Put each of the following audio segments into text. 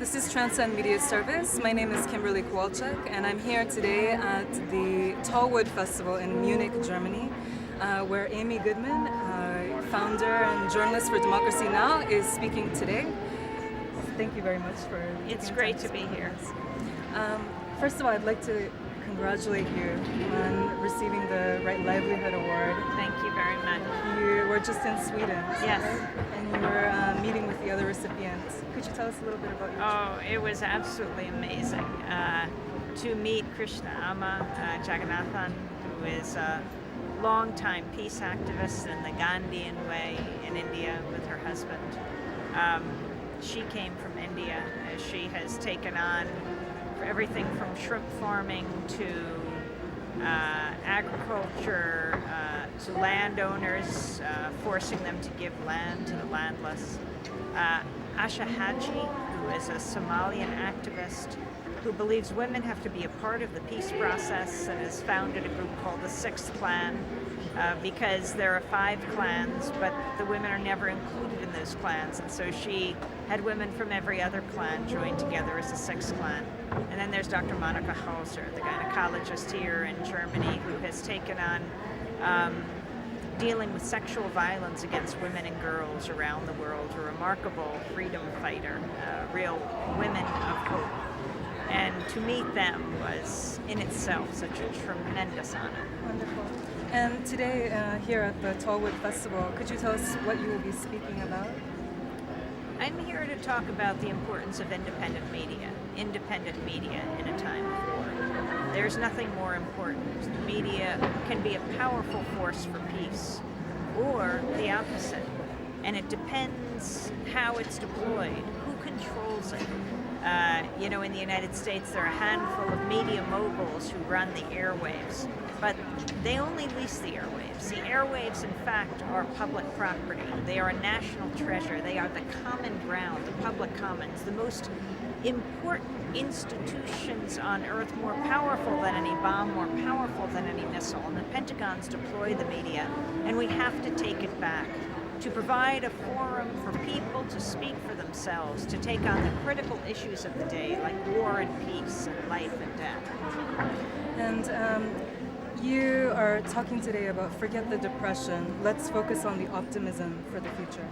This is Transcend Media Service. My name is Kimberlye Kowalczyk, and I'm here today at the Tallwood Festival in Munich, Germany, where Amy Goodman, founder and journalist for Democracy Now!, is speaking today. Thank you very much for... It's great to be here. First of all, I'd like to congratulate you on receiving the Right Livelihood Award. Thank you very much. You were just in Sweden. Yes. Right? And you were meeting with the other recipients. Could you tell us a little bit about your Oh, it was absolutely amazing to meet Krishnammal Jagannathan, who is a longtime peace activist in the Gandhian way in India with her husband. She came from India. She has taken on everything from shrimp farming to agriculture to landowners, forcing them to give land to the landless. Asha Hagi, who is a Somalian activist who believes women have to be a part of the peace process and has founded a group called the Sixth Clan because there are 5 clans, but the women are never included in those clans, and so she had women from every other clan join together as a Sixth Clan. And then there's Dr. Monika Hauser, the gynecologist here in Germany, who has taken on dealing with sexual violence against women and girls around the world, a remarkable freedom fighter, real women of hope. And to meet them was in itself such a tremendous honor. Wonderful. And today here at the Tallwood Festival, could you tell us what you will be speaking about? I'm here to talk about the importance of independent media in a time of war. There's nothing more important. The media can be a powerful force for peace, or the opposite. And it depends how it's deployed, who controls it. In the United States, there are a handful of media moguls who run the airwaves, but they only lease the airwaves. The airwaves, in fact, are public property. They are a national treasure. They are the common ground, the public commons, the most important institutions on Earth, more powerful than any bomb, more powerful than any missile. And the Pentagon's deploy the media, and we have to take it back, to provide a forum for people to speak for themselves, to take on the critical issues of the day, like war and peace and life and death. And you are talking today about forget the depression, let's focus on the optimism for the future.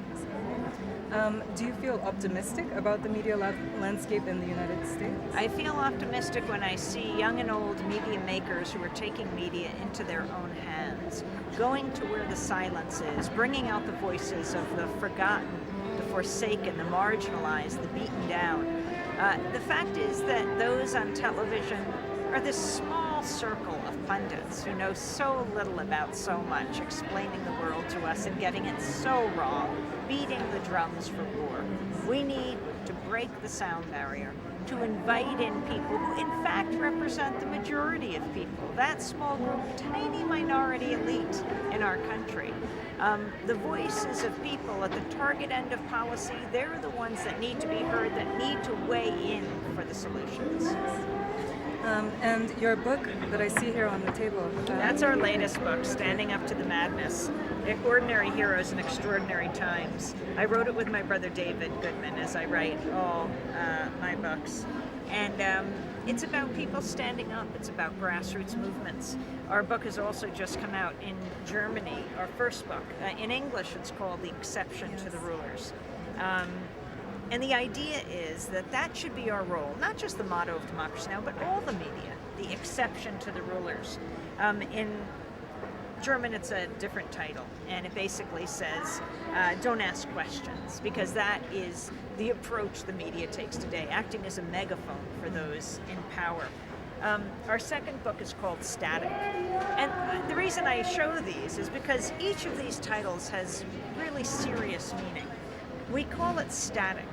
Do you feel optimistic about the media landscape in the United States? I feel optimistic when I see young and old media makers who are taking media into their own hands, going to where the silence is, bringing out the voices of the forgotten, the forsaken, the marginalized, the beaten down. The fact is that those on television are this small circle of pundits who know so little about so much, explaining the world to us and getting it so wrong, beating the drums for war. We need to break the sound barrier, to invite in people who in fact represent the majority of people, that small group, tiny minority elite in our country. The voices of people at the target end of policy, they're the ones that need to be heard, that need to weigh in for the solutions. And your book that I see here on the table. That's our latest book, Standing Up to the Madness, Ordinary Heroes in Extraordinary Times. I wrote it with my brother David Goodman, as I write all my books. And it's about people standing up. It's about grassroots movements. Our book has also just come out in Germany, our first book. In English, it's called The Exception to the Rulers. And the idea is that should be our role, not just the motto of Democracy Now!, but all the media, the exception to the rulers. In German, it's a different title, and it basically says, don't ask questions, because that is the approach the media takes today, acting as a megaphone for those in power. Our second book is called Static. And the reason I show these is because each of these titles has really serious meaning. We call it static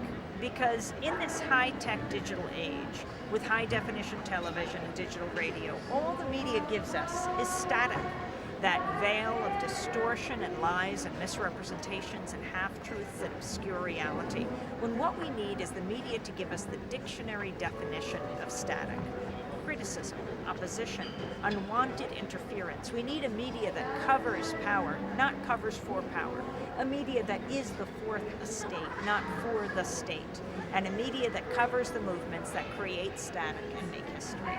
because in this high-tech digital age, with high-definition television and digital radio, all the media gives us is static. That veil of distortion and lies and misrepresentations and half-truths that obscure reality. When what we need is the media to give us the dictionary definition of static. Criticism, opposition, unwanted interference. We need a media that covers power, not covers for power. A media that is the fourth estate, not for the state. And a media that covers the movements that create static and make history.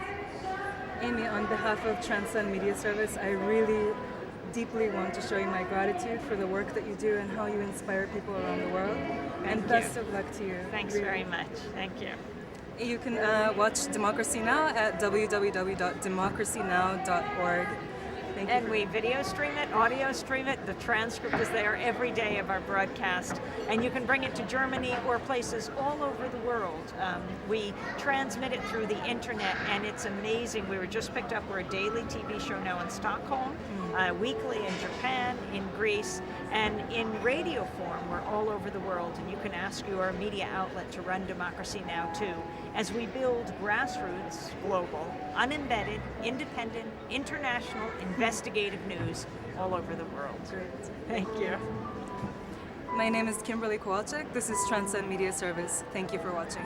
Amy, on behalf of Transcend Media Service, I really deeply want to show you my gratitude for the work that you do and how you inspire people around the world. And best of luck to you. Thanks very much. Thank you. You can watch Democracy Now! At www.democracynow.org. Thank you. And we video stream it, audio stream it. The transcript is there every day of our broadcast. And you can bring it to Germany or places all over the world. We transmit it through the internet, and it's amazing. We were just picked up. We're a daily TV show now in Stockholm, weekly in Japan, in Greece, and in radio form, we're all over the world. And you can ask your media outlet to run Democracy Now! Too, as we build grassroots, global, unembedded, independent, international, investigative news all over the world. Great. Thank you. My name is Kimberlye Kowalczyk. This is Transcend Media Service. Thank you for watching.